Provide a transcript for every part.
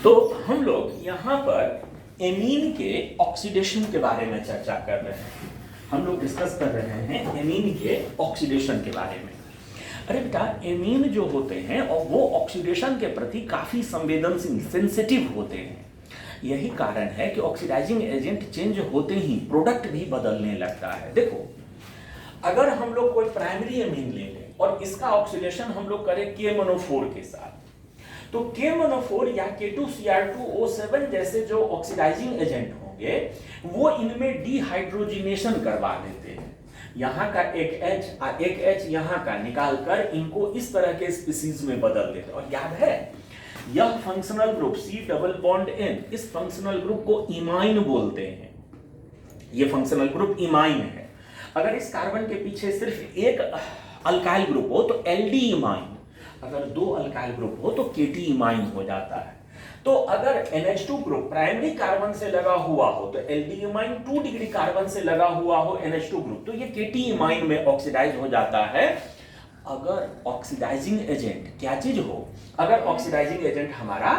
तो हम लोग यहाँ पर एमीन के ऑक्सीडेशन के बारे में चर्चा कर रहे हैं। हम लोग डिस्कस कर रहे हैं एमीन के ऑक्सीडेशन के बारे में। अरे बेटा, एमीन जो होते हैं और वो ऑक्सीडेशन के प्रति काफी संवेदनशील सेंसिटिव होते हैं। यही कारण है कि ऑक्सीडाइजिंग एजेंट चेंज होते ही प्रोडक्ट भी बदलने लगता है। देखो, अगर हम लोग कोई प्राइमरी एमीन ले लें और इसका ऑक्सीडेशन हम लोग करें K-मोनोफोर के साथ, तो K-मोनोफोर या K2Cr2O7 जैसे जो ऑक्सीडाइजिंग एजेंट होंगे वो इनमें डिहाइड्रोजिनेशन करवा देते हैं। यहाँ का एक H और एक H यहाँ का निकाल कर इनको इस तरह के स्पीसीज में बदल देते हैं। और याद है, यह functional group C double bond N, इस फंक्शनल ग्रुप को इमाइन बोलते हैं। ये फंक्शनल ग्रुप इमाइन है। अगर इस कार्बन के पीछे सिर्फ एक अल्काइल ग्रुप हो तो एल्डी इमाइन, अगर दो अल्काइल ग्रुप हो तो केटी इमाइन हो जाता है। तो अगर NH2 ग्रुप प्राइमरी कार्बन से लगा हुआ हो तो एल्डी इमाइन, 2 डिग्री कार्बन से लगा हुआ हो NH2 ग्रुप तो ये केटी इमाइन में ऑक्सीडाइज हो जाता है। अगर ऑक्सीडाइजिंग एजेंट क्या चीज हो, अगर ऑक्सीडाइजिंग एजेंट हमारा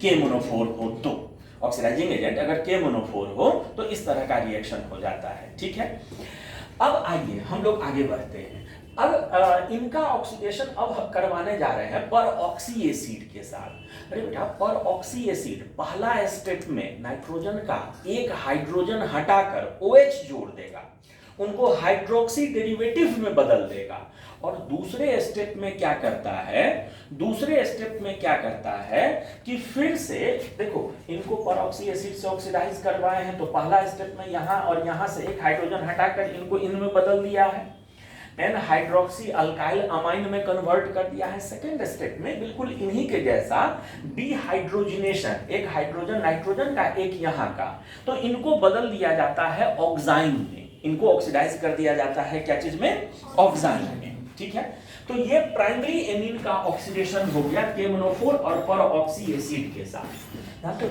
K-मोनोफोर हो तो, ऑक्सीडाइजिंग एजेंट अगर K-मोनोफोर हो तो इस तरह का रिएक्शन हो जाता है। ठीक है, अब आइए हम लोग आगे बढ़ते हैं। अब इनका ऑक्सीडेशन अब करवाने जा रहे हैं पर ऑक्सी एसिड के साथ। अरे बेटा, पर ऑक्सी एसिड पहला स्टेप में नाइट्रोजन का एक हाइड्रोजन हटाकर OH जोड़ देगा, उनको हाइड्रोक्सी डेरिवेटिव में बदल देगा। और दूसरे स्टेप में क्या करता है, दूसरे स्टेप में क्या करता है कि फिर से देखो, इनको परऑक्सी एसिड से ऑक्सीडाइज करवाए हैं तो पहला स्टेप में यहाँ और यहाँ से एक हाइड्रोजन हटाकर इनको इनमें बदल दिया है, एन हाइड्रोक्सी अल्काइल अमाइन में कन्वर्ट कर दिया है। सेकेंड स्टेप में बिल्कुल इन्हीं के जैसा डिहाइड्रोजिनेशन, एक हाइड्रोजन नाइट्रोजन का एक यहाँ का, तो इनको बदल दिया जाता है ऑक्साइन में, इनको ऑक्सीडाइज कर दिया जाता है क्या चीज में, ऑक्साइन में। ठीक है, तो ये प्राइमरी एमीन का ऑक्सीडेशन हो गया K-मोनोफोर और पर ऑक्सी एसिड के साथ। तो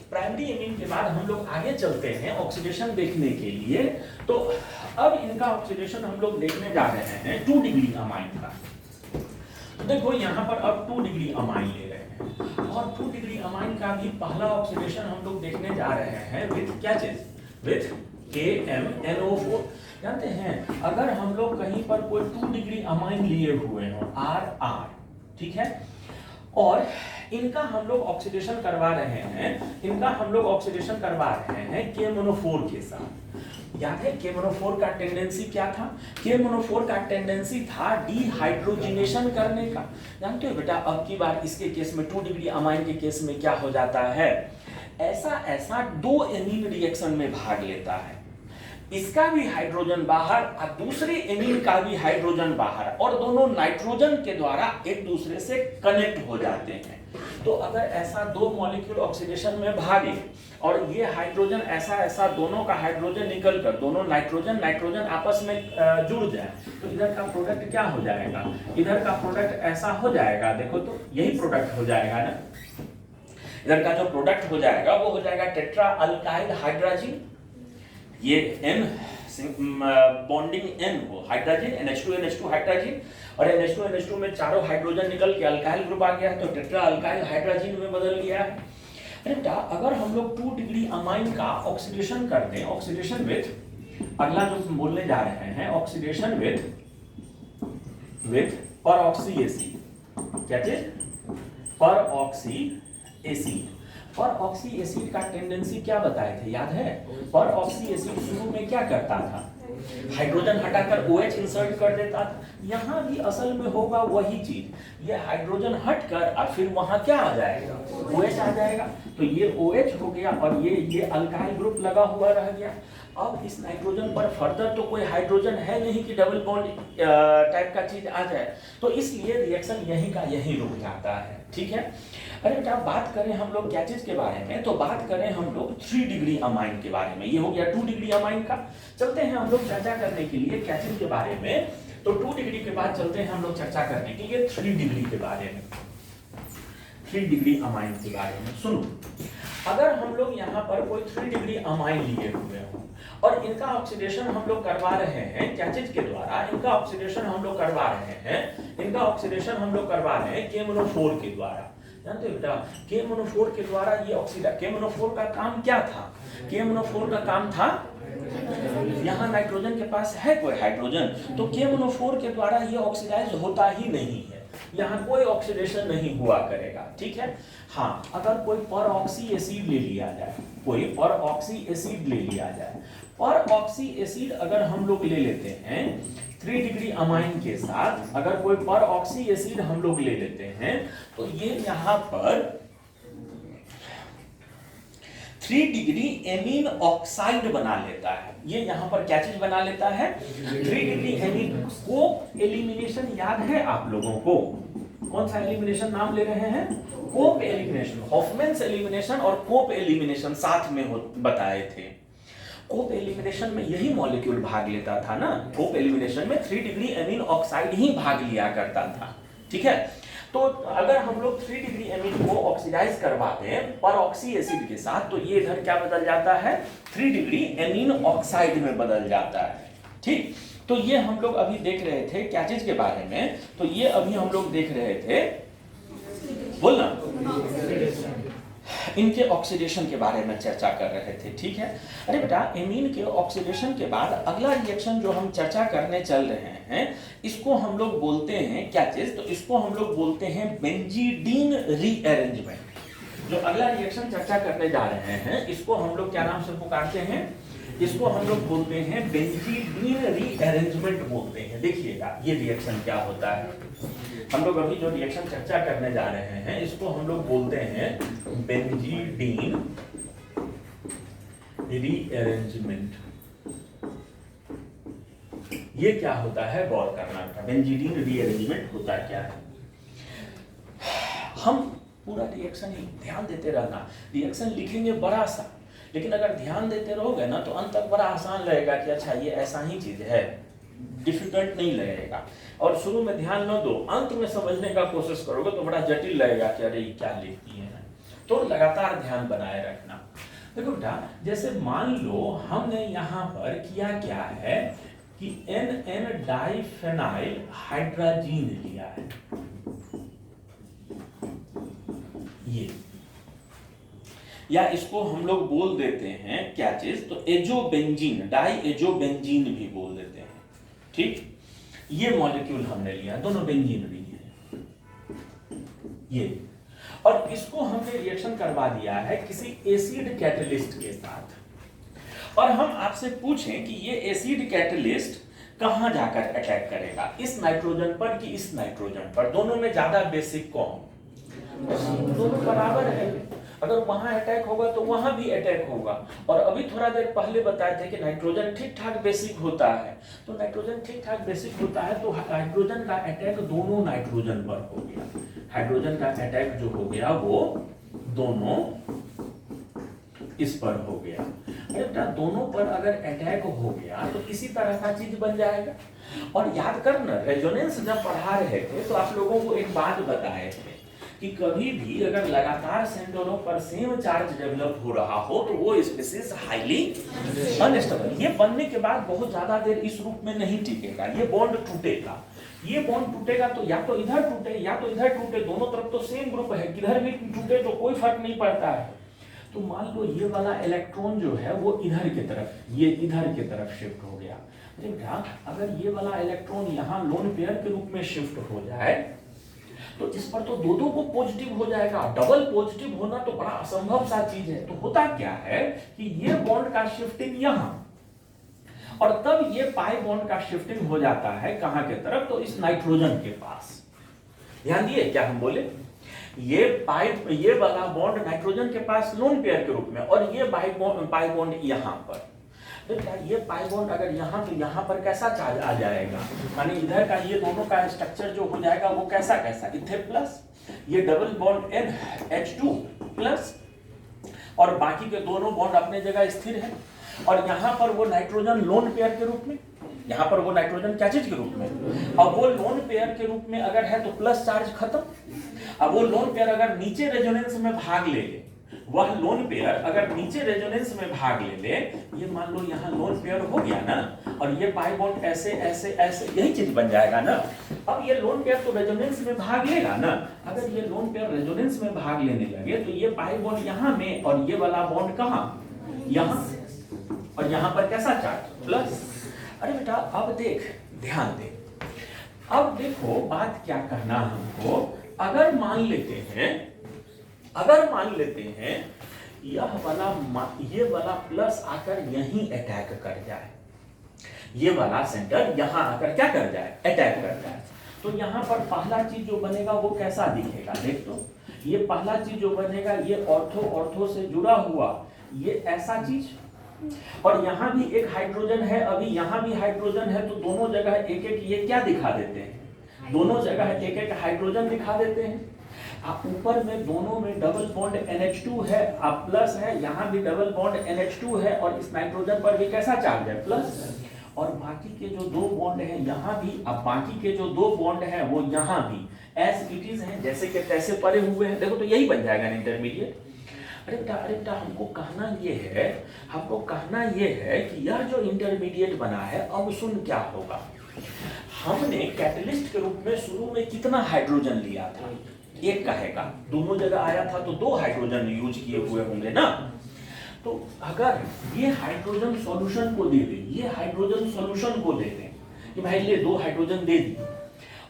प्राइमरी एमीन के बाद हम लोग आगे चलते हैं ऑक्सीडेशन देखने के लिए। तो अब इनका ऑक्सीडेशन हम लोग देखने जा रहे हैं 2 डिग्री अमाइन का। तो देखो यहाँ पर अब 2 डिग्री अमाइन ले रहे हैं और 2 डिग्री अमाइन का भी पहला ऑक्सीडेशन हम लोग देखने जा रहे हैं विथ क्या चीज, विथ KMNO4। जानते हैं, अगर हम लोग कहीं पर कोई 2 डिग्री अमाइन लिए हुए हो RR, ठीक है, और इनका हम लोग ऑक्सीडेशन करवा रहे हैं, इनका हम लोग ऑक्सीडेशन करवा रहे हैं K-मोनोफोर के साथ। याद है K-मोनोफोर का टेंडेंसी क्या था, K-मोनोफोर का टेंडेंसी था डिहाइड्रोजिनेशन करने का। जानते हो बेटा, अब की बार इसके केस में 2 डिग्री अमाइन के केस में क्या हो जाता है, ऐसा 2 एमीन रिएक्शन में भाग लेता है, इसका भी हाइड्रोजन बाहर और दूसरे एमीन का भी हाइड्रोजन बाहर, और दोनों नाइट्रोजन के द्वारा एक दूसरे से कनेक्ट हो जाते हैं। तो अगर ऐसा 2 मॉलिक्यूल ऑक्सीडेशन में भागे और ये हाइड्रोजन ऐसा दोनों का हाइड्रोजन निकलकर दोनों नाइट्रोजन आपस में जुड़ जाए तो इधर का प्रोडक्ट क्या हो जाएगा, इधर का प्रोडक्ट ऐसा हो जाएगा। देखो तो यही प्रोडक्ट हो जाएगा ना, इधर का जो प्रोडक्ट हो जाएगा वो हो जाएगा टेट्रा अल्काइल हाइड्रोजन, ये N बॉन्डिंग N हो हाइड्रोजन, NH2 हाइड्रोजन, और NH2 में चारों हाइड्रोजन निकल के अल्काइल ग्रुप आ गया है तो टेट्रा अल्काइल हाइड्रोजन में बदल गया है। अरे बेटा, अगर हम लोग 2 डिग्री अमाइन का ऑक्सीडेशन कर दें, ऑक्सीडेशन विथ, अगला जो बोलने जा रहे हैं ऑक्सीडेशन विथ पर ऑक्सी एसिड, क्या चीज, पर ऑक्सी एसिड। पर ऑक्सी एसिड का टेंडेंसी क्या बताए थे, याद है, पर ऑक्सी एसिड शुरू में क्या करता था, हाइड्रोजन हटाकर OH इंसर्ट कर देता था। यहाँ भी असल में होगा वही चीज, ये हाइड्रोजन हटकर और फिर वहां क्या आ जाएगा, OH आ जाएगा। तो ये OH हो गया और ये अल्काइल ग्रुप लगा हुआ रह गया। अब इस नाइट्रोजन पर फर्दर तो कोई हाइड्रोजन है नहीं कि डबल बॉन्ड टाइप का चीज आ जाए, तो इसलिए रिएक्शन यहीं का यहीं रुक जाता है। ठीक है, अरे बेटा, बात करें हम लोग क्या चीज के बारे में, तो बात करें हम लोग 3 डिग्री अमाइन के बारे में। ये हो गया 2 डिग्री अमाइन का। चलते हैं हम लोग चर्चा करने के लिए क्या चीज के बारे में, तो 2 डिग्री के बाद चलते हैं हम लोग चर्चा करने के लिए 3 डिग्री के बारे में, 3 डिग्री अमाइन के बारे में। सुनो, अगर हम लोग यहाँ पर कोई 3 डिग्री अमाइन लिए हुए हो और इनका ऑक्सीडेशन हम लोग करवा रहे हैं क्या चीज के द्वारा, इनका ऑक्सीडेशन हम लोग करवा रहे हैं K-मोनोफोर के द्वारा। जानते हो बेटा, KMnO4 के द्वारा ये ऑक्सीडाइज, KMnO4 का काम क्या था? KMnO4 का काम था, यहाँ नाइट्रोजन के पास है कोई हाइड्रोजन, तो KMnO4 के द्वारा ये ऑक्सीडाइज होता ही नहीं है, यहाँ कोई ऑक्सीडेशन नहीं हुआ करेगा, ठीक है। हाँ, अगर कोई पर ऑक्सी एसिड ले लिया जाए, कोई पर ऑक्सी एसिड ले लिया जाए, पर ऑक्सी एसिड अगर हम लोग ले लेते हैं 3 डिग्री अमाइन के साथ, अगर कोई पर ऑक्सी एसिड हम लोग ले लेते हैं, तो ये यहाँ पर 3 डिग्री एमीन ऑक्साइड बना लेता है। ये यहाँ पर क्या चीज बना लेता है? 3 डिग्री एमीन। कोप एलिमिनेशन याद है आप लोगों को? कौन सा एलिमिनेशन नाम ले रहे हैं? कोप एलिमिनेशन। हॉफमैन्स एलिमिनेशन और कोप एलिमिनेशन साथ में बताए थे। कोप एलिमिनेशन में यही मॉलिक्यूल भाग लेता था ना, कोप एलिमिनेशन में 3 डिग्री एमीन ऑक्साइड ही भाग लिया करता था, ठीक है। तो अगर हम लोग 3 डिग्री एमीन को ऑक्सीडाइज करवा दें पर ऑक्सी एसिड के साथ, तो ये इधर क्या बदल जाता है? 3 डिग्री एमीन ऑक्साइड में बदल जाता है, ठीक। तो ये हम लोग अभी देख रहे थे क्या चीज के बारे में? तो ये अभी हम लोग देख रहे थे, बोलना, इनके ऑक्सीडेशन के बारे में चर्चा कर रहे थे, ठीक है। अरे बेटा, एमीन के ऑक्सीडेशन के बाद अगला रिएक्शन जो हम चर्चा करने चल रहे हैं, इसको हम लोग बोलते हैं क्या चीज? तो इसको हम लोग बोलते हैं बेंजीडीन रीअरेंजमेंट। जो अगला रिएक्शन चर्चा करने जा रहे हैं, इसको हम लोग क्या नाम से पुकारते हैं? इसको हम लोग बोलते हैं बेंजीडीन रीअरेंजमेंट बोलते हैं। देखिएगा ये रिएक्शन क्या होता है। हम लोग अभी जो रिएक्शन चर्चा करने जा रहे हैं, इसको हम लोग बोलते हैं बेंजीडीन रीअरेंजमेंट। ये क्या होता है गौर करना था। बेंजीडीन रीअरेंजमेंट होता क्या है? हम पूरा रिएक्शन ध्यान देते रहना। रिएक्शन लिखेंगे बड़ा सा, लेकिन अगर ध्यान देते रहोगे ना तो अंत तक बड़ा आसान लगेगा कि अच्छा ये ऐसा ही चीज है, डिफिकल्ट नहीं लगेगा। और शुरू में ध्यान न दो, अंत में समझने का कोशिश करोगे तो बड़ा जटिल लगेगा कि अरे ये क्या लिखती है। तो लगातार ध्यान बनाए रखना। देखो बेटा, जैसे मान लो हमने यहाँ पर किया क्या है कि NN डाइफेनाइल हाइड्रोजीन लिया है, ये, या इसको हम लोग बोल देते हैं क्या चीज? तो एजोबेंजीन, डाई एजोबेंजीन भी बोल देते हैं, ठीक। ये मॉलिक्यूल हमने लिया, दोनों बेंजीन लिए ये, और इसको हमने रिएक्शन करवा दिया है किसी एसिड कैटलिस्ट के साथ। और हम आपसे पूछें कि ये एसिड कैटलिस्ट कहां जाकर अटैक करेगा, इस नाइट्रोजन पर कि इस नाइट्रोजन पर? दोनों में ज्यादा बेसिक कौन? दोनों बराबर है। अगर वहां अटैक होगा तो वहां भी अटैक होगा। और अभी थोड़ा देर पहले बताए थे कि नाइट्रोजन ठीक ठाक बेसिक होता है, तो नाइट्रोजन ठीक ठाक बेसिक होता है तो हाइड्रोजन का अटैक दोनों नाइट्रोजन पर हो गया। हाइड्रोजन का अटैक जो हो गया वो दोनों इस पर हो गया। बेटा, दोनों पर अगर अटैक हो गया तो इसी तरह का चीज बन जाएगा। और याद करना, रेजोनेंस जब पढ़ा रहे थे तो आप लोगों को एक बात बताए थे कि कभी भी अगर लगातार सेंटरों पर सेम चार्ज डेवलप हो रहा हो तो वो स्पीशीज हाईली अनस्टेबल, ये बनने के बाद बहुत ज्यादा देर इस रूप में नहीं टिकेगा, ये बॉन्ड टूटेगा। ये बॉन्ड टूटेगा तो या तो इधर टूटे या तो इधर टूटे, दोनों तरफ तो सेम ग्रुप है, किधर भी टूटे तो कोई फर्क नहीं पड़ता है। तो मान लो ये वाला इलेक्ट्रॉन जो है वो इधर की तरफ, ये इधर की तरफ शिफ्ट हो गया। अगर ये वाला इलेक्ट्रॉन यहाँ लोन पेयर के रूप में शिफ्ट हो जाए तो इस पर तो दो को पॉजिटिव हो जाएगा। डबल पॉजिटिव होना तो बड़ा असंभव सा चीज है। तो होता क्या है कि ये बॉन्ड का शिफ्टिंग यहां, और तब ये पाई बॉन्ड का शिफ्टिंग हो जाता है कहां के तरफ? तो इस नाइट्रोजन के पास। ध्यान दिए क्या हम बोले? ये वाला बॉन्ड नाइट्रोजन के पास लोन पेयर के रूप में, और ये पाई बॉन्ड यहां पर। ये पाई बॉन्ड अगर यहाँ तो यहाँ पर कैसा चार्ज आ जाएगा, यानी इधर का ये दोनों का स्ट्रक्चर जो हो जाएगा वो कैसा कैसा, इथे प्लस, ये डबल बॉन्ड NH2 प्लस, और बाकी के दोनों बॉन्ड अपने जगह स्थिर है। और यहाँ पर वो नाइट्रोजन लोन पेयर के रूप में, यहाँ पर वो नाइट्रोजन क्या चीज के रूप में, और वो लोन पेयर के रूप में अगर है तो प्लस चार्ज खत्म। अब वो लोन पेयर अगर नीचे रेजोनेंस में भाग ले, वह लोन पेयर अगर नीचे रेजोनेंस में भाग ले ले, ये मान लो यहाँ लोन पेयर हो गया ना, और ये पाई बॉन्ड ऐसे ऐसे ऐसे यही चीज बन जाएगा ना। अब ये लोन पेयर तो रेजोनेंस में भाग लेगा ना, अगर ये लोन पेयर रेजोनेंस में भाग लेने लगे तो ये पाई बॉन्ड यहाँ में और ये वाला बॉन्ड कहाँ, यहाँ, और यहाँ पर कैसा चार्ज प्लस। अरे बेटा अब देख, ध्यान दे, अब देखो बात क्या करना हमको, अगर मान लेते हैं ये वाला प्लस आकर यहीं अटैक कर जाए, ये वाला सेंटर यहां आकर क्या कर जाए, अटैक कर जाए, तो यहां पर पहला चीज जो बनेगा वो कैसा दिखेगा, देख तो, ये पहला चीज जो बनेगा ये ऑर्थो से जुड़ा हुआ ये ऐसा चीज, और यहाँ भी एक हाइड्रोजन है, अभी यहाँ भी हाइड्रोजन है, तो दोनों जगह एक एक ये क्या दिखा देते हैं, दोनों जगह एक एक हाइड्रोजन दिखा देते हैं। ऊपर में दोनों में डबल बॉन्ड NH2 है, अब प्लस है, यहाँ भी डबल बॉन्ड NH2 है, और इस नाइट्रोजन पर भी कैसा चार्ज है, प्लस, और बाकी के जो दो बॉन्ड हैं यहाँ भी, अब बाकी के जो दो बॉन्ड हैं वो यहाँ भी एज इट इज हैं, जैसे कि तैसे पड़े हुए हैं, देखो तो यही बन जाएगा इंटरमीडिएट। अरे बेटा हमको कहना ये है कि यह जो इंटरमीडिएट बना है, अब सुन क्या होगा, हमने कैटलिस्ट के रूप में शुरू में कितना हाइड्रोजन लिया था, एक कहेगा, दोनों जगह आया था तो 2 हाइड्रोजन यूज किए हुए होंगे ना, तो अगर ये हाइड्रोजन सॉल्यूशन को दे दें, ये हाइड्रोजन सॉल्यूशन को दे दें कि भाई ले 2 हाइड्रोजन दे दी,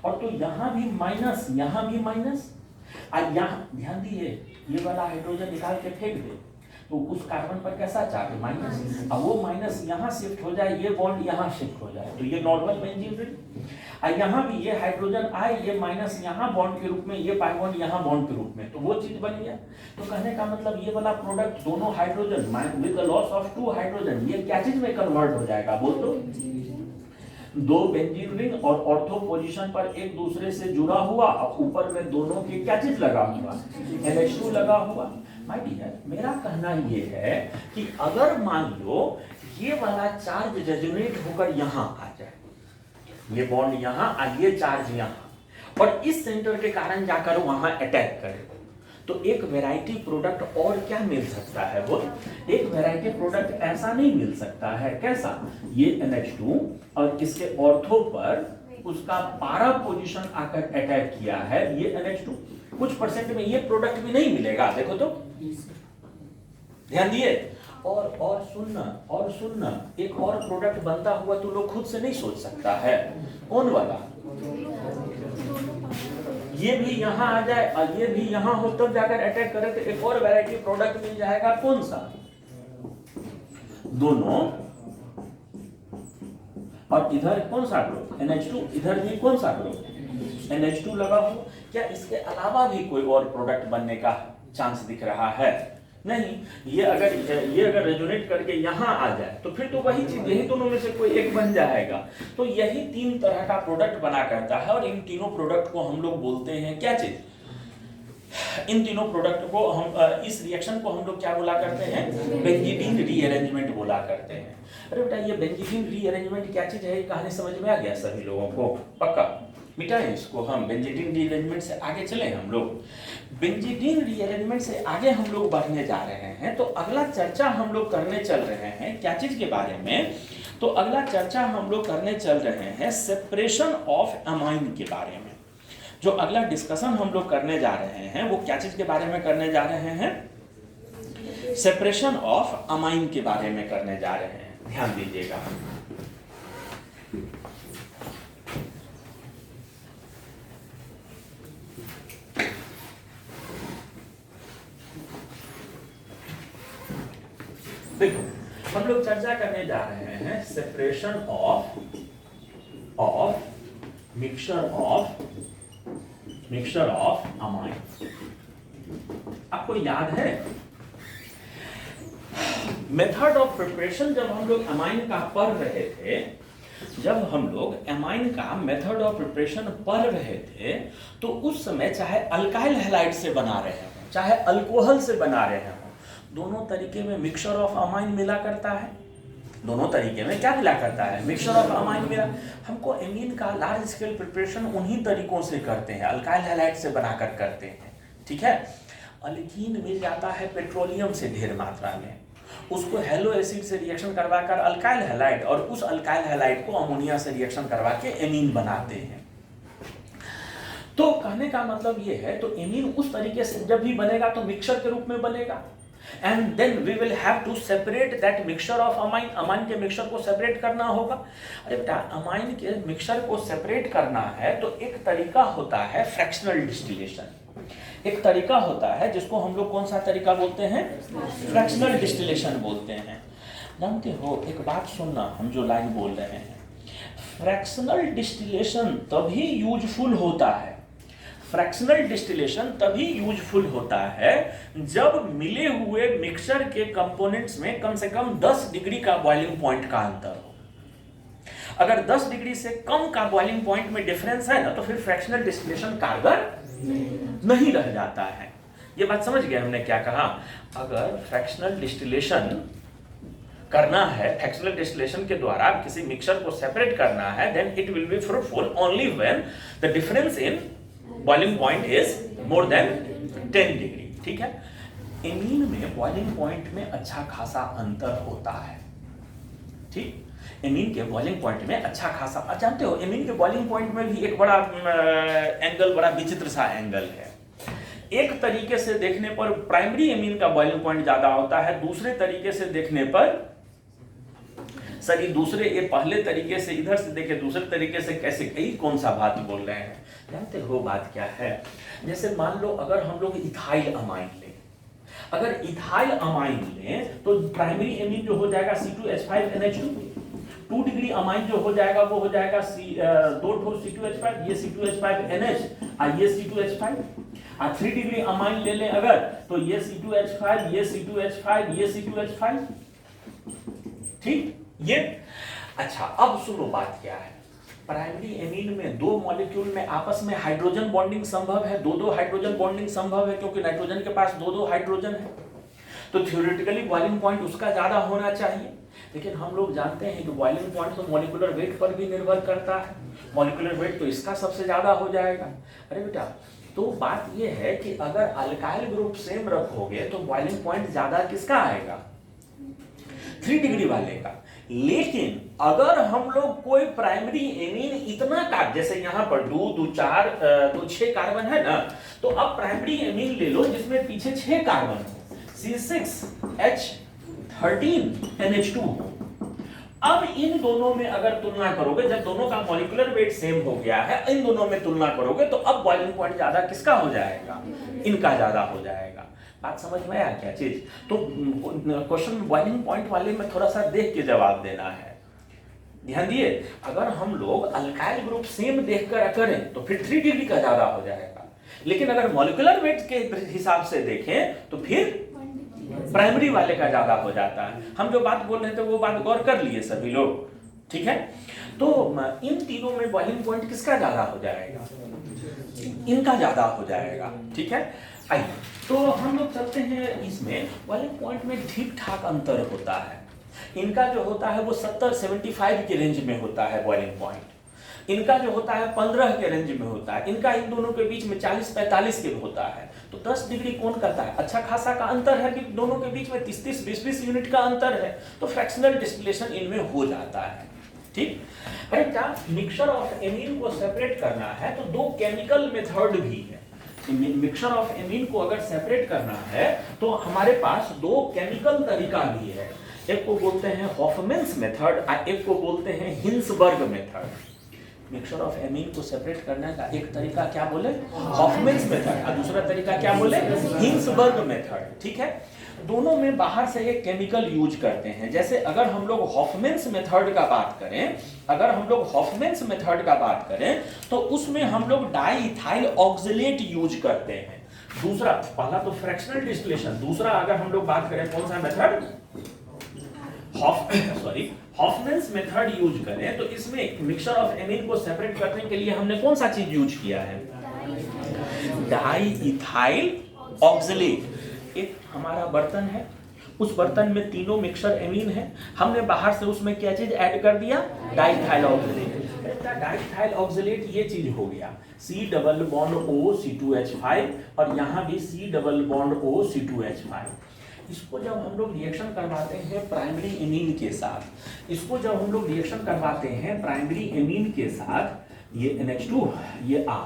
और तो यहाँ भी माइनस, यहाँ भी माइनस, और यहाँ ध्यान दिए ये वाला हाइड्रोजन निकाल के फेंक दे, तो उस कार्बन पर कैसा चार्ज, माइनस, अब वो माइनस यहाँ शिफ्ट हो जाए, ये बॉन्ड यहाँ शिफ्ट हो जाए, तो ये नॉर्मल बेंजीन रिंग, और यहाँ भी ये हाइड्रोजन आए, ये माइनस यहाँ बॉन्ड के रूप में, ये पाई बॉन्ड यहाँ बॉन्ड के रूप में, तो वो चीज बन गया। तो कहने का मतलब ये वाला प्रोडक्ट दोनों hydrogen with the loss of 2 hydrogen, ये क्या चीज में कन्वर्ट हो जाएगा, बोल दो, 2 बेंजीन रिंग और ऑर्थो पोजीशन पर एक दूसरे से जुड़ा हुआ, और ऊपर में दोनों के क्या चीज लगा हुआ, NH2 लगा हुआ। माय डियर, मेरा कहना ये है कि अगर मान लो ये वाला चार्ज रेजोनेट होकर यहाँ आ जाए, ये बॉन्ड यहाँ और ये चार्ज यहाँ, और इस सेंटर के कारण जाकर वहां अटैक करे, तो एक वैरायटी प्रोडक्ट और क्या मिल सकता है, वो एक वैरायटी प्रोडक्ट ऐसा नहीं मिल सकता है, कैसा, ये NH2 और इसके ऑर्थो पर उसका पारा पोजीशन आकर अटैक किया है, ये NH2, कुछ परसेंट में ये प्रोडक्ट भी नहीं मिलेगा, देखो तो, ध्यान दिए, और सुनना एक और प्रोडक्ट बनता हुआ तो लोग खुद से नहीं सोच सकता है, कौन वाला, ये भी यहाँ आ जाए और ये भी यहाँ हो, तब जाकर अटैक करे, तो एक और वैरायटी प्रोडक्ट मिल जाएगा, कौन सा, दोनों, और इधर कौन सा ग्रुप, NH2, इधर भी कौन सा ग्रुप, NH2 लगा हो। क्या इसके अलावा भी कोई और प्रोडक्ट बनने का चांस दिख रहा है, नहीं, ये अगर रेजोनेट करके यहाँ आ जाए तो फिर तो वही चीज, यही दोनों में से कोई एक बन जाएगा, तो यही 3 तरह का प्रोडक्ट बना करता है, और इन तीनों प्रोडक्ट को हम लोग बोलते हैं क्या चीज, इन तीनों प्रोडक्ट को हम इस रिएक्शन को हम लोग क्या बोला करते हैं, बेंजीडीन रीअरेंजमेंट बोला करते हैं। अरे बेटा ये बेंजीडीन रीअरेंजमेंट क्या चीज है, ये कहानी समझ में आ गया सभी लोगों को, पक्का, मिटाएं इसको, हम बेंजीडीन रीअरेंजमेंट से आगे चले, हम लोग बेंजीडीन रीअरेंजमेंट से आगे हम लोग बढ़ने जा रहे हैं, तो अगला चर्चा हम लोग करने चल रहे हैं क्या चीज के बारे में, तो अगला चर्चा हम लोग करने चल रहे हैं सेपरेशन ऑफ अमाइन के बारे में। जो अगला डिस्कशन हम लोग करने जा रहे हैं वो क्या चीज के बारे में करने जा रहे हैं, सेपरेशन ऑफ अमाइन के बारे में करने जा रहे हैं, ध्यान दीजिएगा। देखो हम लोग चर्चा करने जा रहे हैं separation of mixture of amine. आपको याद है मेथड ऑफ प्रिपरेशन, जब हम लोग अमाइन का पढ़ रहे थे, जब हम लोग अमाइन का मेथड ऑफ प्रिपरेशन पढ़ रहे थे, तो उस समय चाहे अल्काइल हैलाइड से बना रहे हो चाहे अल्कोहल से बना रहे हो, दोनों तरीके में मिक्सचर ऑफ अमाइन मिला करता है, दोनों तरीके में क्या मिला करता है, मिक्सचर ऑफ अमाइन मिला। हमको एमीन का लार्ज स्केल प्रिपरेशन उन्हीं तरीकों से करते हैं, अल्काइल हैलाइड से बनाकर करते हैं, ठीक है। अल्कीन मिल जाता है पेट्रोलियम से ढेर मात्रा में, उसको हेलो एसिड से रिएक्शन करवाकर अल्काइल हैलाइड, और उस अल्काइल हैलाइड को अमोनिया से रिएक्शन करवा के एमीन बनाते हैं। तो कहने का मतलब ये है, तो एमीन उस तरीके से जब भी बनेगा तो मिक्सचर के रूप में बनेगा, and then we will have to separate that mixture of amine. Amine के मिक्सचर को सेपरेट करना होगा। अरे बेटा, अमाइन के मिक्सचर को सेपरेट करना है तो एक तरीका होता है फ्रैक्शनल डिस्टिलेशन, एक तरीका होता है जिसको हम लोग कौन सा तरीका बोलते हैं? फ्रैक्शनल डिस्टिलेशन बोलते हैं। जानते हो, एक बात सुनना, हम जो लाइन बोल रहे हैं, फ्रैक्शनल डिस्टिलेशन तभी यूजफुल होता है, फ्रैक्शनल डिस्टिलेशन तभी यूजफुल होता है जब मिले हुए मिक्सचर के कंपोनेंट्स में कम से कम 10 डिग्री का बॉइलिंग पॉइंट का अंतर हो। अगर 10 डिग्री से कम का बॉइलिंग पॉइंट में डिफरेंस है ना, तो फिर फ्रैक्शनल डिस्टिलेशन कारगर नहीं रह जाता है। ये बात समझ गए हमने क्या कहा? अगर फ्रैक्शनल डिस्टिलेशन करना है, फ्रैक्शनल डिस्टिलेशन के द्वारा किसी मिक्सचर को सेपरेट करना है, then it will be fruitful only when the difference in boiling point is more than 10 degree. ठीक है, एमीन में बॉइलिंग पॉइंट में अच्छा खासा अंतर होता है। ठीक, एमीन के बॉइलिंग पॉइंट में अच्छा खासा, जानते हो एमीन के बॉइलिंग पॉइंट में भी एक बड़ा एंगल, बड़ा विचित्र सा एंगल है। एक तरीके से देखने पर प्राइमरी एमीन का बॉइलिंग पॉइंट ज्यादा होता है, दूसरे तरीके से देखने पर सर दूसरे, ये पहले तरीके से इधर से देखे, दूसरे तरीके से कैसे, कौन सा बात बोल रहे हैं? जानते हो बात क्या है? जैसे मान लो अगर हम लोग इथाइल अमाइन लें, अगर इथाइल अमाइन लें तो प्राइमरी एमीन जो हो जाएगा C2H5NH2, 2 डिग्री अमाइन जो हो जाएगा वो हो जाएगा 2,4C2H5, ये C2H5NH और ये C2H5। 3 डिग्री अमाइन ले लें अगर, तो ये C2H5, ये C2H5, ये C2H5। ठीक, ये अच्छा। अब सुनो बात क्या है, प्राइमरी एमीन में 2 मॉलिक्यूल में आपस में हाइड्रोजन बॉन्डिंग संभव है, 2-2 हाइड्रोजन बॉन्डिंग संभव है, क्योंकि नाइट्रोजन के पास 2-2 हाइड्रोजन है, तो थ्योरेटिकली बॉइलिंग पॉइंट उसका ज्यादा होना चाहिए। लेकिन हम लोग जानते हैं कि बॉइलिंग पॉइंट तो मॉलिक्यूलर वेट पर भी निर्भर करता है, मॉलिक्यूलर वेट तो इसका सबसे ज्यादा हो जाएगा। अरे बेटा, तो बात यह है कि अगर अल्काइल ग्रुप सेम रखोगे तो बॉइलिंग पॉइंट ज्यादा किसका आएगा? 3 डिग्री वाले का। लेकिन अगर हम लोग कोई प्राइमरी एमीन इतना का, जैसे यहाँ पर 2, 6 कार्बन है ना, तो अब प्राइमरी एमीन ले लो जिसमें पीछे 6 कार्बन हो, C6H13NH2 हो। अब इन दोनों में अगर तुलना करोगे, जब दोनों का मॉलिक्यूलर वेट सेम हो गया है, इन दोनों में तुलना करोगे तो अब बॉइलिंग पॉइंट ज्यादा किसका हो जाएगा? इनका ज्यादा हो जाएगा। बात समझ में आया क्या चीज? तो क्वेश्चन बॉइलिंग पॉइंट वाले में थोड़ा सा देख के जवाब देना है, ध्यान दिए। अगर हम लोग अल्काइल ग्रुप सेम देखकर करें तो फिर 3 डिग्री का ज्यादा हो जाएगा, लेकिन अगर मॉलिक्यूलर वेट के हिसाब से देखें तो फिर प्राइमरी वाले का ज्यादा हो जाता है। हम जो बात बोल रहे थे वो बात गौर कर लिए सभी लोग, ठीक है? तो इन तीनों में बॉइलिंग पॉइंट किसका ज्यादा हो जाएगा? इनका ज्यादा हो जाएगा, ठीक है? आइए तो हम लोग चलते हैं, इसमें बॉइलिंग पॉइंट में ठीक ठाक अंतर होता है। इनका जो होता है वो 70-75 के रेंज में होता है बॉइलिंग पॉइंट, इनका जो होता है 15 के रेंज में होता है, इनका इन दोनों के बीच में 40-45 के होता है। तो 10 डिग्री कौन करता है? अच्छा खासा का अंतर है कि दोनों के बीच में 30-30, 20-20 यूनिट का अंतर है, तो फ्रैक्शनल डिस्टिलेशन इनमें हो जाता है, ठीक? अरे क्या मिक्सचर ऑफ एमीन को सेपरेट करना है तो 2 केमिकल मेथड भी है। मिक्सचर ऑफ एमीन को अगर सेपरेट करना है तो हमारे पास 2 केमिकल तरीका भी है। एक को बोलते हैं हॉफमैन्स मेथड और एक को बोलते हैं Hinsberg method. Mixture of amine को सेपरेट करने का एक तरीका क्या बोले? हॉफमैन्स मेथड, और दूसरा तरीका क्या बोले? हिंसबर्ग मेथड, ठीक है? दोनों में बाहर से एक केमिकल यूज करते हैं। जैसे अगर हम लोग हॉफमैन्स मेथड का बात करें, तो उसमें हम लोग डाइइथाइल ऑक्सलेट यूज करते हैं। दूसरा, पहला तो फ्रैक्शनल डिस्टिलेशन, दूसरा अगर हम लोग बात करें कौन सा मेथड? हॉफमैन्स मेथड यूज करें तो इसमें मिक्सचर ऑफ एमीन को सेपरेट करने के लिए हमने कौन सा चीज यूज किया है? Diethyl oxalate. एक हमारा बर्तन है, उस बर्तन में तीनों मिक्सचर एमीन है, हमने बाहर से उसमें क्या चीज ऐड कर दिया? Diethyl oxalate. अरे बेटा डाइथाइल ऑक्सलेट ये चीज हो गया, C double bond O C2H5 और यहाँ भी C double bond O C2H5। इसको जब हम लोग रिएक्शन करवाते हैं प्राइमरी एमीन के साथ, इसको जब हम लोग रिएक्शन करवाते हैं प्राइमरी एमीन के साथ, ये NH2 ये R,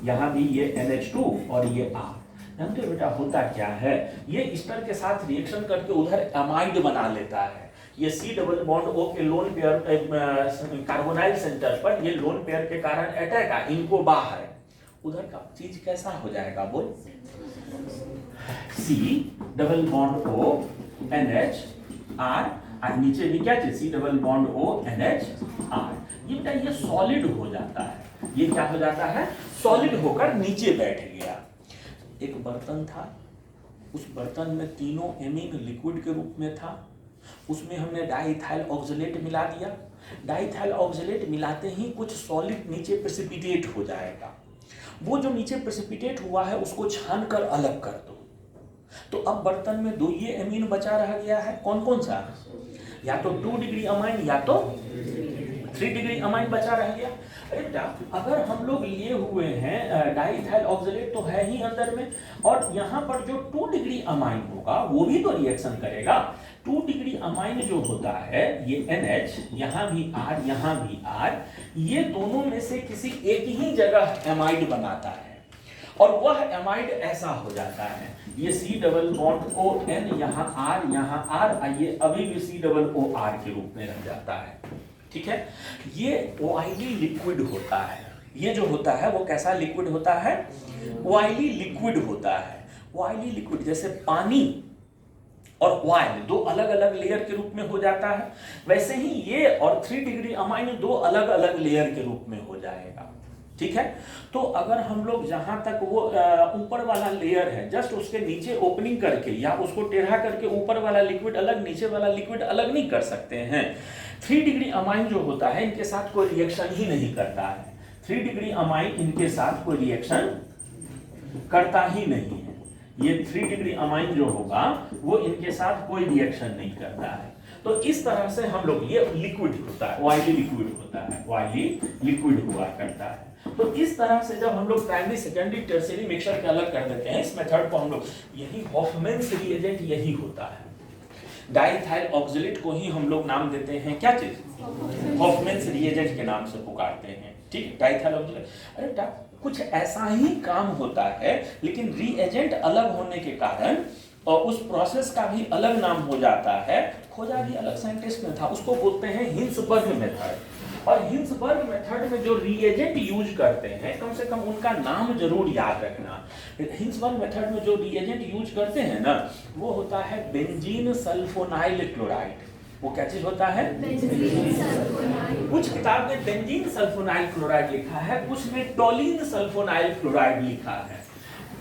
यहाँ भी ये NH2 और ये R, जानते हो बेटा होता क्या है, ये ईस्टर के साथ रिएक्शन करके उधर एमाइड बना लेता है। ये C डबल बॉन्ड O के लोन पेयर कार्बोनाइल सेंटर पर ये लोन पेयर के कारण अटैक आ, इनको बाहर उधर का चीज कैसा हो जाएगा बोल, C double bond O NH R और नीचे भी क्या चीज C double bond O NH R, ये बेटा ये सॉलिड हो जाता है, ये क्या हो जाता है, सॉलिड होकर नीचे बैठ गया। एक बर्तन था, उस बर्तन में तीनों एमीन लिक्विड के रूप में था, उसमें हमने डाइथाइल ऑक्सलेट मिला दिया। डाइथाइल ऑक्सलेट मिलाते ही कुछ सॉलिड नीचे प्रेसिपिटेट हो जाएगा, वो जो नीचे प्रेसिपिटेट हुआ है उसको छान कर अलग कर दो, तो अब बर्तन में दो ये एमीन बचा रह गया है, कौन कौन सा, या तो 2 डिग्री अमाइन या तो 3 डिग्री अमाइन बचा रह गया। अरे बेटा अगर हम लोग लिए हुए हैं डाइथाइल ऑक्सलेट तो है ही अंदर में, और यहाँ पर जो 2 डिग्री अमाइन होगा वो भी तो रिएक्शन करेगा। 2 डिग्री अमाइन जो होता है ये NH, यहाँ भी R यहाँ भी R, ये दोनों में से किसी एक ही जगह एमाइड बनाता है, और वह एमाइड ऐसा हो जाता है, ये C double bond O N यहाँ R, ये अभी भी C डबल O R के रूप में रह जाता है, ठीक है। ये ऑयली लिक्विड होता है, ये जो होता है वो कैसा लिक्विड होता है, ऑयली लिक्विड होता है। ऑयली लिक्विड जैसे पानी और ऑयल दो अलग अलग लेयर के रूप में हो जाता है, वैसे ही ये और 3 डिग्री अमाइन दो अलग अलग लेयर के रूप में हो जाएगा, ठीक है। तो अगर हम लोग जहां तक वो ऊपर वाला लेयर है जस्ट उसके नीचे ओपनिंग करके या उसको टेढ़ा करके ऊपर वाला लिक्विड अलग नीचे वाला लिक्विड अलग नहीं कर सकते हैं। 3 डिग्री अमाइन जो होता है इनके साथ कोई रिएक्शन ही नहीं करता है, 3 डिग्री अमाइन इनके साथ कोई रिएक्शन करता ही नहीं है। ये 3 डिग्री अमाइन जो होगा वो इनके साथ कोई रिएक्शन नहीं करता है। तो इस तरह से हम लोग, ये लिक्विड होता है, ऑयली लिक्विड होता है, ऑयली लिक्विड हुआ करता है। तो इस तरह से जब हम लोग प्राइमरी सेकेंडरी टर्शियरी मिक्सचर के अलग कर देते हैं, इस मेथड को हम लोग, यही हॉफमैन्स रिएजेंट यही होता है। डाइथाइल ऑक्सलेट को ही हम लोग नाम देते हैं क्या चीज, हॉफमैन्स रिएजेंट के नाम से पुकारते हैं, ठीक। डाइथाइल ऑक्सलेट, अरे बेटा कुछ ऐसा ही काम होता है, लेकिन रिएजेंट अलग होने के कारण और उस प्रोसेस का भी अलग नाम हो जाता है। खोजा भी अलग साइंटिस्ट ने था, उसको बोलते हैं हिंसबर्ग मेथड। और हिंसबर्ग मेथड में जो रिएजेंट यूज करते हैं, कम से कम उनका नाम जरूर याद रखना। हिंसबर्ग मेथड में जो रिएजेंट यूज करते हैं ना, वो होता है बेंजीन सल्फोनाइल क्लोराइड। वो क्या चीज होता है, कुछ किताब में बेंजीन सल्फोनाइल क्लोराइड लिखा है, कुछ में टोलिन सल्फोनाइल क्लोराइड लिखा है।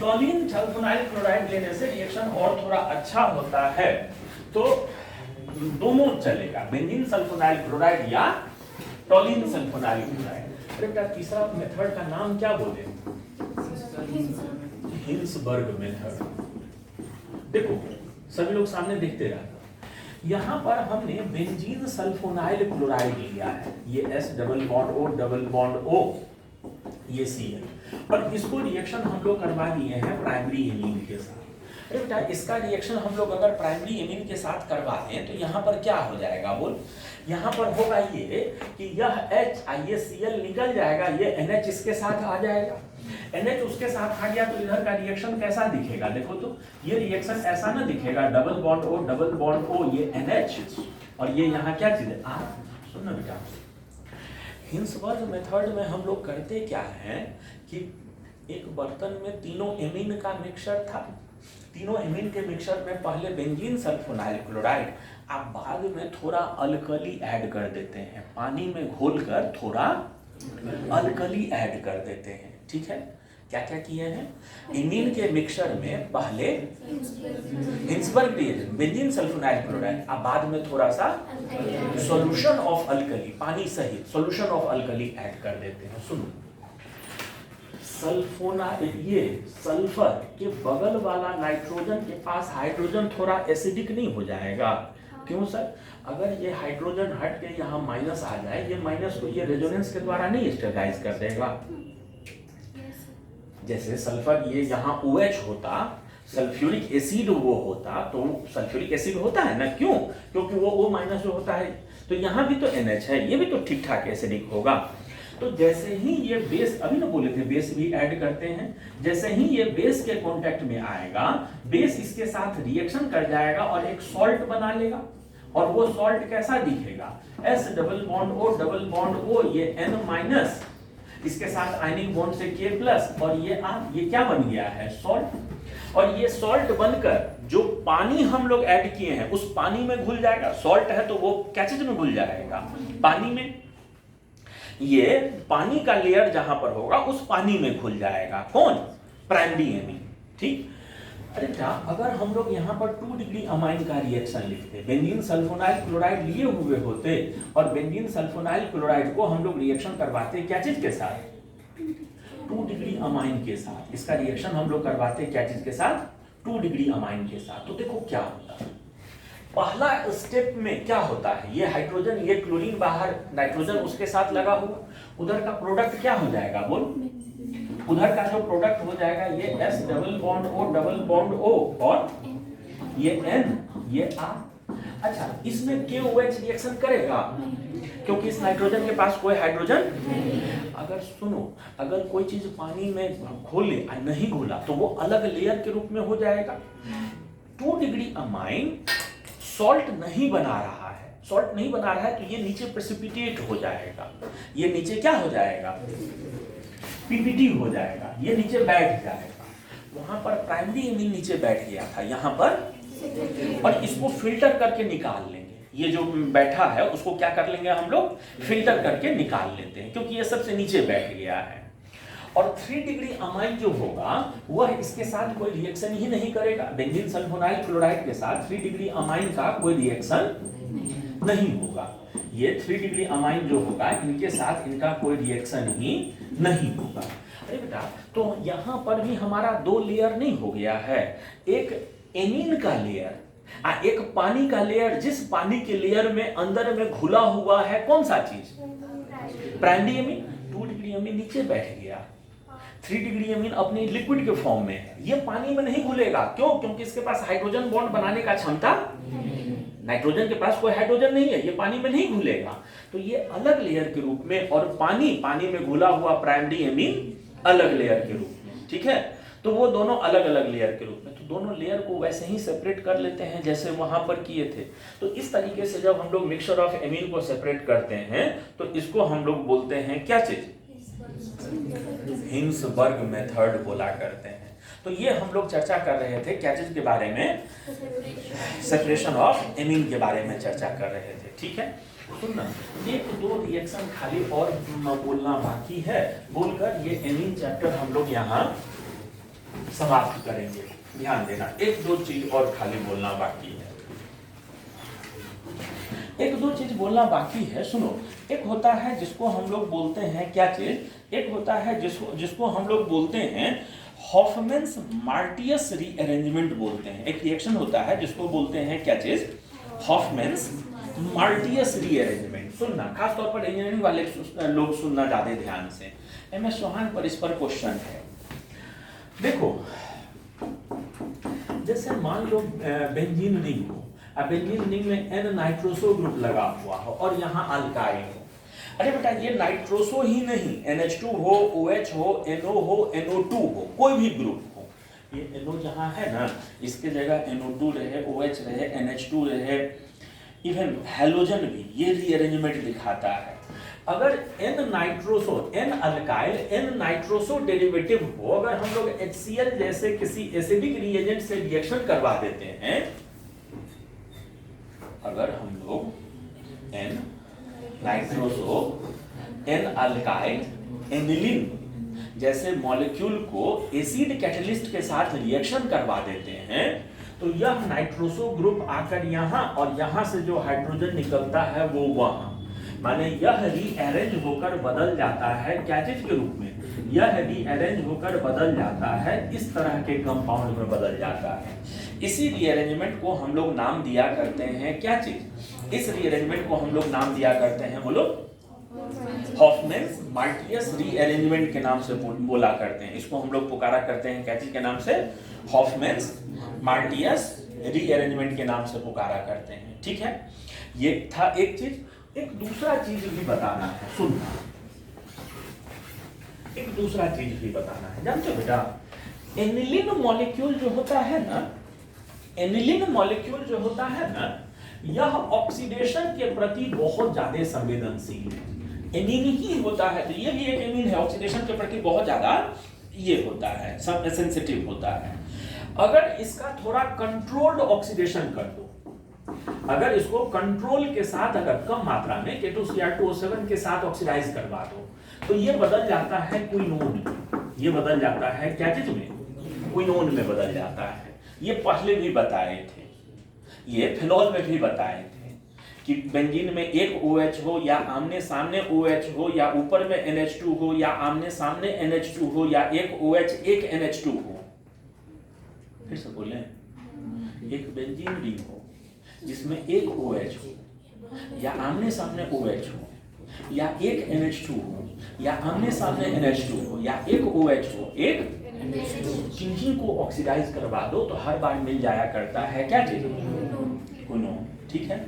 टोलिन सल्फोनाइल क्लोराइड लेने से रिएक्शन और थोड़ा अच्छा होता है, तो दोनों चलेगा, बेंजीन सल्फोनाइल क्लोराइड या टोलिन सल्फोनाइल क्लोराइड। अरे बेटा तीसरा मेथड का नाम क्या बोले, हिंसबर्ग मेथड। देखो सभी लोग सामने देखते रहना, यहाँ पर हमने बेंजीन सल्फोनाइल क्लोराइड लिया है, ये S double bond O double bond O, ये Cl, और इसको रिएक्शन हम लोग करवा दिए हैं प्राइमरी एमीन के साथ। अरे बेटा इसका रिएक्शन हम लोग अगर प्राइमरी एमीन के साथ करवा दें तो यहाँ पर क्या हो जाएगा बोल, यहाँ पर होगा ये कि यह H ये Cl निकल जाएगा, ये NH इसके साथ आ जाएगा, NH उसके साथ आ गया तो इधर का रिएक्शन कैसा दिखेगा, देखो तो ये रिएक्शन ऐसा ना दिखेगा, double bond O double bond O, ये NH और ये यहाँ क्या चीज है R। सुनो बेटा हिंसबर्ग मेथड में हम लोग करते क्या है कि एक बर्तन में तीनों एमीन का मिक्सचर था, तीनों एमीन के मिक्सचर में पहले बेंजीन सल्फोनाइल क्लोराइड, आप बाद में थोड़ा अल्कली ऐड कर देते हैं, पानी में घोलकर थोड़ा अल्कली ऐड कर देते हैं, ठीक है। क्या क्या किए हैं, एमीन के मिक्सचर में पहले Hinsberg reagent benzene sulfonyl chloride, अब बाद में थोड़ा सा सॉल्यूशन ऑफ अल्कली, पानी सहित सॉल्यूशन ऑफ अल्कली ऐड कर देते हैं। सुनो सल्फोनाइल, ये सल्फर के बगल वाला नाइट्रोजन के पास हाइड्रोजन थोड़ा एसिडिक नहीं हो जाएगा, क्यों सर? अगर ये हाइड्रोजन हट के यहाँ माइनस आ जाए, ये माइनस को ये रेजोनेंस के द्वारा नहीं स्टेबलाइज कर देगा। जैसे सल्फर ये यहाँ OH होता, सल्फ्यूरिक एसिड वो होता, तो सल्फ्यूरिक एसिड होता है ना, क्यों? क्योंकि वो O- जो होता है, तो यहाँ भी तो NH है, ये भी तो ठीक ठाक एसिडिक होगा। तो जैसे ही ये बेस, अभी ना बोले थे बेस भी ऐड करते हैं, जैसे ही ये बेस के कांटेक्ट में आएगा, बेस इसके साथ रिएक्शन कर जाएगा और एक सॉल्ट बना लेगा, और वो सॉल्ट कैसा दिखेगा? S double bond O double bond O, ये N-, इसके साथ आयनिक बॉन्ड से K+, और ये R, ये क्या बन गया है? सॉल्ट। और ये सॉल्ट बनकर जो पानी हम लोग ऐड किए हैं उस पानी में घुल जाएगा। सॉल्ट है तो वो क्या चीज में घुल जाएगा? पानी में। ये पानी का लेयर जहां पर होगा उस पानी में घुल जाएगा। कौन? Primary amine. ठीक। अरे क्या, अगर हम लोग यहाँ पर 2 डिग्री अमाइन का रिएक्शन लिखते, बेंजीन सल्फोनाइल क्लोराइड लिए हुए होते, और बेंजीन सल्फोनाइल क्लोराइड को हम लोग रिएक्शन करवाते क्या चीज के साथ? 2 डिग्री अमाइन के साथ। इसका रिएक्शन हम लोग करवाते क्या चीज के साथ? 2 डिग्री अमाइन के साथ। तो देखो क्या होता है, पहला स्टेप में क्या होता है, ये हाइड्रोजन, ये क्लोरीन बाहर, नाइट्रोजन उसके साथ लगा हुआ, उधर का प्रोडक्ट क्या हो जाएगा? बोल। उधर का जो प्रोडक्ट हो जाएगा ये S double bond O double bond O, और ये N, ये R। अच्छा, इसमें KOH रिएक्शन करेगा क्योंकि इस नाइट्रोजन के पास कोई हाइड्रोजन। अगर सुनो, अगर कोई चीज पानी में घोले नहीं घोला तो वो अलग लेयर के रूप में हो जाएगा। 2 डिग्री अमाइन सॉल्ट नहीं बना रहा है, सॉल्ट नहीं बना रहा है, तो ये नीचे प्रेसिपिटेट हो जाएगा। ये नीचे क्या हो जाएगा? PPT हो जाएगा, ये नीचे बैठ जाएगा। वहां पर प्राइमरी एमीन नीचे बैठ गया था, यहाँ पर, और इसको फिल्टर करके निकाल लेंगे। ये जो बैठा है उसको क्या कर लेंगे हम लोग? फिल्टर करके निकाल लेते हैं, क्योंकि ये सबसे नीचे बैठ गया है। और 3 डिग्री अमाइन जो होगा वह इसके साथ कोई रिएक्शन ही नहीं करेगा। बेंजीन सल्फोनाइल क्लोराइड के साथ 3 डिग्री अमाइन का कोई रिएक्शन नहीं होगा। ये 3 डिग्री अमाइन जो होगा इनके साथ इनका कोई रिएक्शन ही नहीं होगा। अरे बेटा, तो यहाँ पर भी हमारा 2 लेयर नहीं हो गया है, एक एमीन का लेयर, एक पानी का लेयर, जिस पानी के लेयर में अंदर में घुला हुआ है कौन सा चीज? Primary amine. 2 डिग्री अमीन नीचे बैठ गया, 3 डिग्री अमीन अपनी लिक्विड के फॉर्म में है, ये पानी में नहीं घुलेगा। क्यों? क्योंकि इसके पास हाइड्रोजन बॉन्ड बनाने का क्षमता, नाइट्रोजन के पास कोई हाइड्रोजन नहीं है, ये पानी में नहीं घुलेगा। तो ये अलग लेयर के रूप में, और पानी में घुला हुआ प्राइमरी एमीन अलग लेयर के रूप में। ठीक है, तो वो दोनों अलग अलग लेयर के रूप में, तो दोनों लेयर को वैसे ही सेपरेट कर लेते हैं जैसे वहां पर किए थे। तो इस तरीके से जब हम लोग मिक्सचर ऑफ एमीन को सेपरेट करते हैं तो इसको हम लोग बोलते हैं क्या चीज? हिंसबर्ग मेथड बोला करते हैं। तो ये हम लोग चर्चा कर रहे थे क्या चीज के बारे में? सेपरेशन ऑफ एमीन के बारे में चर्चा कर रहे थे। ठीक है, सुनना, 1-2 रिएक्शन खाली और बोलना बाकी है, बोलकर ये एमीन चैप्टर हम लोग यहाँ समाप्त करेंगे। ध्यान देना, 1-2 चीज और खाली बोलना बाकी है। 1-2 चीज बोलना बाकी है। सुनो, एक होता है जिसको हम लोग बोलते हैं क्या चीज? एक होता है जिसको हम लोग बोलते हैं हॉफमैन्स मार्टियस रीअरेंजमेंट बोलते हैं। एक रिएक्शन होता है जिसको बोलते हैं क्या चीज? हॉफमैन्स मार्टियस रीअरेंजमेंट। सुनना, खास तौर पर इंजीनियरिंग वाले लोग सुनना ज्यादा ध्यान से। MS चौहान पर इस पर क्वेश्चन है। देखो, जैसे मान लो बेंजीन रिंग हो, बेंजीन रिंग में N नाइट्रोसो ग्रुप लगा हुआ हो और यहाँ अल्काइल हो। अरे बेटा, ये नाइट्रोसो ही नहीं, NH2 हो, OH हो, NO हो, NO2 हो, कोई भी ग्रुप हो, ये NO जहाँ है ना, इसके जगह NO2 रहे, OH रहे, NH2 रहे, इवन हैलोजन भी, ये रीअरेंजमेंट दिखाता है। अगर N nitroso, N alkyl, N nitroso derivative हो, अगर हम लोग HCl जैसे किसी एसिडिक रिएजेंट से रिएक्शन करवा देते हैं, अगर हम लोग N nitroso, N alkyl, aniline जैसे मॉलिक्यूल को एसिड कैटलिस्ट के साथ रिएक्शन करवा देते हैं, तो यह नाइट्रोसो ग्रुप आकर यहाँ, और यहाँ से जो हाइड्रोजन निकलता है वो वहाँ, माने यह रीअरेंज होकर बदल जाता है क्या चीज के रूप में? यह रीअरेंज होकर बदल जाता है, इस तरह के कंपाउंड में बदल जाता है। इसी रीअरेंजमेंट को हम लोग नाम दिया करते हैं क्या चीज, इस रीअरेंजमेंट को हम लोग नाम दिया करते हैं, बोलो, हॉफमैन्स मार्टियस रीअरेंजमेंट के नाम से बोला करते हैं। इसको हम लोग पुकारा करते हैं क्या चीज के नाम से, हॉफमैन्स मार्टियस रीअरेंजमेंट के नाम से पुकारा करते हैं। ठीक है, ये था एक चीज। एक दूसरा चीज भी बताना है, सुनना, एक दूसरा चीज भी बताना है। जानते हो बेटा, एनिलीन मॉलिक्यूल जो होता है ना, एनिलीन मॉलिक्यूल जो होता है ना, यह ऑक्सीडेशन के प्रति बहुत ज्यादा संवेदनशील है। एमीन ही होता है, तो ये भी एक एमीन है, ऑक्सीडेशन के प्रति बहुत ज्यादा ये होता है, सेंसिटिव होता है। अगर इसका थोड़ा कंट्रोल्ड ऑक्सीडेशन कर दो, अगर इसको कंट्रोल के साथ अगर कम मात्रा में K2Cr2O7 के साथ ऑक्सीडाइज करवा दो, तो ये बदल जाता है क्विनोन में, ये बदल जाता है क्या चीज में, क्विनोन में बदल जाता है। ये पहले भी बताए थे, ये फिनॉल में भी बताए थे कि बेंजीन में एक OH हो या आमने सामने OH हो या ऊपर में NH2 हो या आमने सामने NH2 हो या एक OH एक NH2 हो। फिर से बोलें, एक बेंजीन रिंग हो जिसमें एक OH हो या आमने सामने OH हो या एक NH2 हो या आमने सामने NH2 हो या एक OH हो एक, किन्हीं को ऑक्सीडाइज करवा दो तो हर बार मिल जाया करता है क्या चीज, क्विनोन। ठीक है,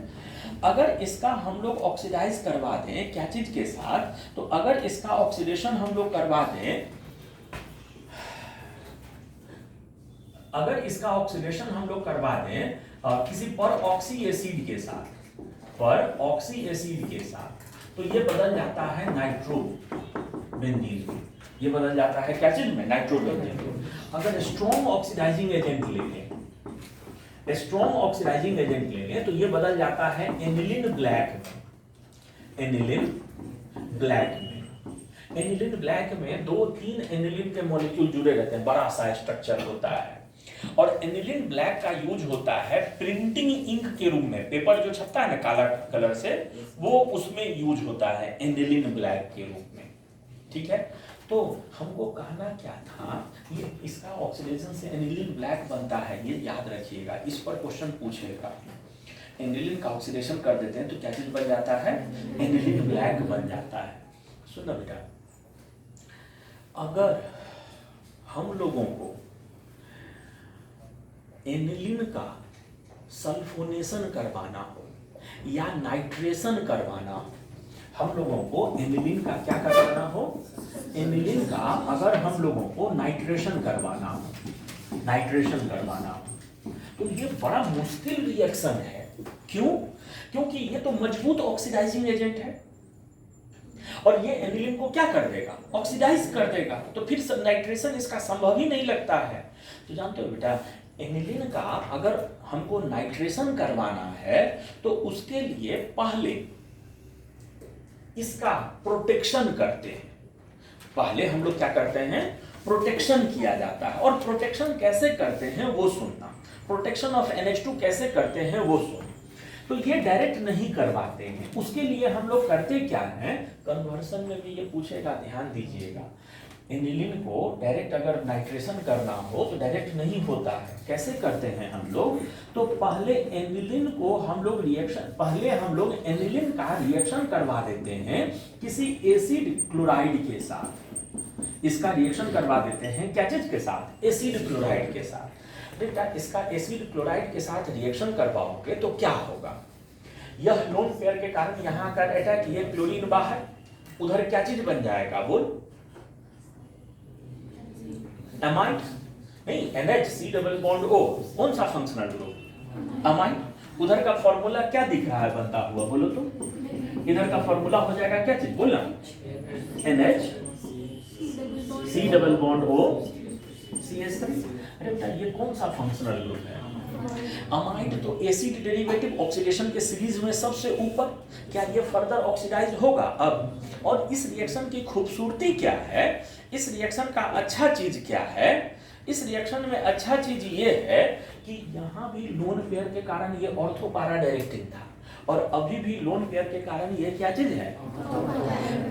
अगर इसका हम लोग ऑक्सीडाइज करवा दें क्या चीज के साथ, तो अगर इसका ऑक्सीडेशन हम लोग करवा दें, अगर इसका ऑक्सीडेशन हम लोग करवा दें किसी पर ऑक्सी एसिड के साथ, पर ऑक्सी एसिड के साथ, तो ये बदल जाता है नाइट्रो बेंजीन में, ये बदल जाता है क्या चीज में, नाइट्रो बेंजीन। अगर स्ट्रॉन्ग ऑक्सीडाइजिंग एजेंट ले लें, स्ट्रॉन्ग ऑक्सीडाइजिंग एजेंट ले लें, तो ये बदल जाता है एनिलीन ब्लैक में, एनिलीन ब्लैक में। एनिलीन ब्लैक में 2-3 एनिलीन के मॉलिक्यूल जुड़े रहते हैं, बड़ा सा स्ट्रक्चर होता है। और एनिलीन ब्लैक का यूज होता है प्रिंटिंग इंक के रूप में, पेपर जो छपता है ना काला कलर से, वो उसमें यूज होता है एनिलीन ब्लैक के रूप में। ठीक है, तो हमको कहना क्या था, ये इसका ऑक्सीडेशन से एनिलीन ब्लैक बनता है, ये याद रखिएगा, इस पर क्वेश्चन पूछेगा। एनिलीन का ऑक्सीडेशन कर देते हैं तो क्या चीज बन जाता है, एनिलीन ब्लैक बन जाता है। सुनो बेटा, अगर हम लोगों को एनिलीन का सल्फोनेशन करवाना हो या नाइट्रेशन करवाना हो, हम लोगों को एनिलीन का क्या करवाना हो, एनिलीन का अगर हम लोगों को नाइट्रेशन करवाना हो, नाइट्रेशन करवाना हो, तो ये बड़ा मुश्किल रिएक्शन है। क्यों? क्योंकि ये तो मजबूत ऑक्सीडाइजिंग एजेंट है और ये एनिलीन को क्या कर देगा, ऑक्सीडाइज कर देगा, तो फिर नाइट्रेशन इसका संभव ही नहीं लगता है। तो जानते हो बेटा, एनिलीन का अगर हमको नाइट्रेशन करवाना है तो उसके लिए पहले इसका प्रोटेक्शन करते हैं, पहले हम लोग क्या करते हैं, प्रोटेक्शन किया जाता है। और प्रोटेक्शन कैसे करते हैं वो सुनना, प्रोटेक्शन ऑफ NH2 कैसे करते हैं वो सुनना। तो ये डायरेक्ट नहीं करवाते हैं, उसके लिए हम लोग करते क्या है, कन्वर्सन में भी ये पूछेगा, ध्यान दीजिएगा। एनिलीन को डायरेक्ट अगर नाइट्रेशन करना हो तो डायरेक्ट नहीं होता है, कैसे करते हैं हम लोग, तो पहले एनिलीन को हम लोग रिएक्शन, पहले हम लोग एनिलीन का रिएक्शन करवा देते हैं किसी एसिड क्लोराइड के साथ, इसका रिएक्शन करवा देते हैं क्या चीज के साथ, एसिड क्लोराइड के साथ। बेटा इसका एसिड क्लोराइड के साथ रिएक्शन करवाओगे तो क्या होगा, यह लोन पेयर के कारण यहाँ का अटैक, ये क्लोरीन बाहर, उधर क्या चीज बन जाएगा, बोल, अमाइड नहीं, NH डबल बॉन्ड O, कौन सा फंक्शनल ग्रुप, अमाइड। उधर का फॉर्मूला क्या दिख रहा है बनता हुआ, बोलो तो, इधर का फॉर्मूला हो जाएगा क्या चीज, बोलना, NH double bond O CH3। अरे बेटा ये कौन सा फंक्शनल ग्रुप है, अमाइड तो एसिड डेरिवेटिव ऑक्सीडेशन के सीरीज में सबसे ऊपर, क्या ये फर्दर ऑक्सीडाइज होगा अब। और इस रिएक्शन की खूबसूरती क्या है, इस रिएक्शन का अच्छा चीज क्या है, इस रिएक्शन में अच्छा चीज ये है कि यहाँ भी लोन पेयर के कारण ये ऑर्थो पैरा डायरेक्टिंग था और अभी भी लोन पेयर के कारण ये क्या चीज है।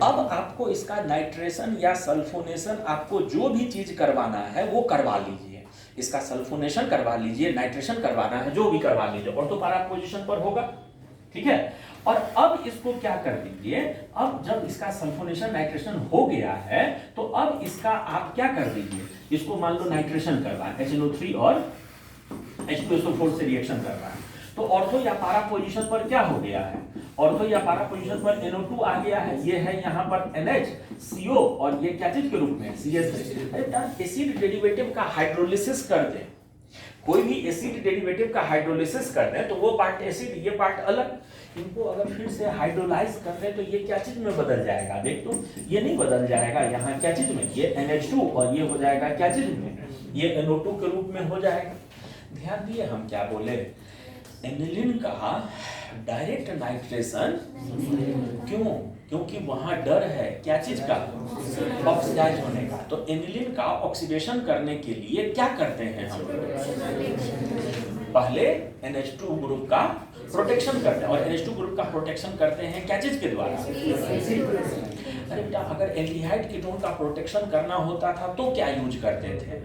अब आपको इसका नाइट्रेशन या सल्फोनेशन, आपको जो भी चीज करवाना है वो करवा लीजिए। इसका सल्फोनेशन करवा लीजिए, नाइट्रेशन करवाना है, जो भी करवा लीजिए, ऑर्थो पैरा पोजीशन पर होगा, ठीक है। और अब इसको क्या कर दीजिए, अब जब इसका सल्फोनेशन नाइट्रेशन हो गया है तो अब इसका आप क्या कर दीजिए, इसको मान लो नाइट्रेशन करवाएं, HNO3 और H2SO4 से रिएक्शन करवाएं, तो ऑर्थो या पैरा पोजीशन पर क्या हो गया है, ऑर्थो या पैरा पोजीशन पर NO2 आ गया है, ये है यहाँ पर NH CO और ये क्या चीज के रूप में CH3। अरे एसिड डेरिवेटिव का हाइड्रोलिसिस कर दे, कोई भी एसिड डेरिवेटिव का हाइड्रोलिसिस कर दे तो वो पार्ट एसिड, ये पार्ट अलग, इनको अगर फिर से हाइड्रोलाइज कर दे तो ये क्या चीज में बदल जाएगा, देख तो ये नहीं बदल जाएगा, यहाँ क्या चीज में, ये NH2 और ये हो जाएगा क्या चीज में, ये NO2 के रूप में हो जाएगा। ध्यान दिए हम क्या बोले, एनिलीन का डायरेक्ट नाइट्रेशन, क्यों, क्योंकि वहां डर है क्या चीज का, ऑक्सीडाइज होने का। तो एनिलीन का ऑक्सीडेशन करने के लिए क्या करते हैं हम, पहले NH2 ग्रुप का प्रोटेक्शन करते हैं, और NH2 ग्रुप का प्रोटेक्शन करते हैं क्या चीज के द्वारा। अरे बेटा अगर एल्डिहाइड कीटोन का प्रोटेक्शन करना होता था तो क्या यूज करते थे,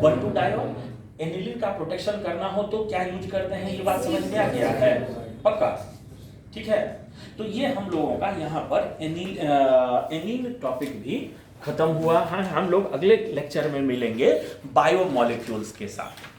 1,2 डायोल। एनिलीन का प्रोटेक्शन करना हो तो क्या यूज करते हैं, ये बात समझ में आ गया है पक्का, ठीक है। तो ये हम लोगों का यहाँ पर एनीन टॉपिक भी खत्म हुआ। हाँ, हम लोग अगले लेक्चर में मिलेंगे बायोमोलिक्यूल्स के साथ।